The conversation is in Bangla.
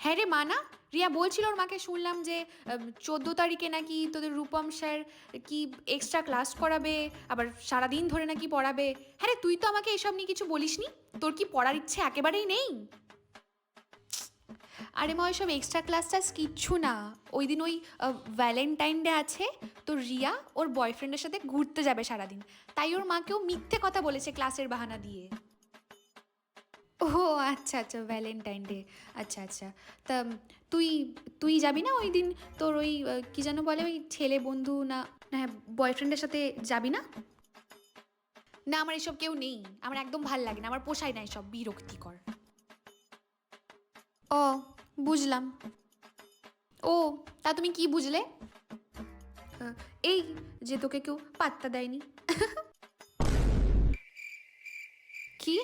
হ্যাঁ রে, মা না? রিয়া বলছিল ওর মাকে, শুনলাম যে 14 তারিখে নাকি তোদের রূপম স্যার কি এক্সট্রা ক্লাস করাবে, আবার সারাদিন ধরে নাকি পড়াবে। হ্যাঁ রে, তুই তো আমাকে এসব নিয়ে কিছু বলিসনি। তোর কি পড়ার ইচ্ছে একেবারেই নেই? আরে মা, ওইসব এক্সট্রা ক্লাস টাস কিচ্ছু না। ওই দিন ওই ভ্যালেন্টাইন ডে আছে, তো রিয়া ওর বয়ফ্রেন্ডের সাথে ঘুরতে যাবে সারাদিন, তাই ওর মাকেও মিথ্যে কথা বলেছে ক্লাসের বাহানা দিয়ে। ও আচ্ছা আচ্ছা, ভ্যালেন্টাইন ডে। আচ্ছা আচ্ছা। তা তুই তুই যাবি না ওই দিন? তোর ওই কি যেন বলে, ওই ছেলে বন্ধু না, হ্যাঁ, বয়ফ্রেন্ডের সাথে যাবি না? না, আমার এসব কেউ নেই। আমার একদম ভাল লাগে না, আমার পোষায় না এসব, বিরক্তিকর। ও, বুঝলাম। ও, তা তুমি কি বুঝলে? এই যে তোকে কেউ পাত্তা দেয়নি। কি?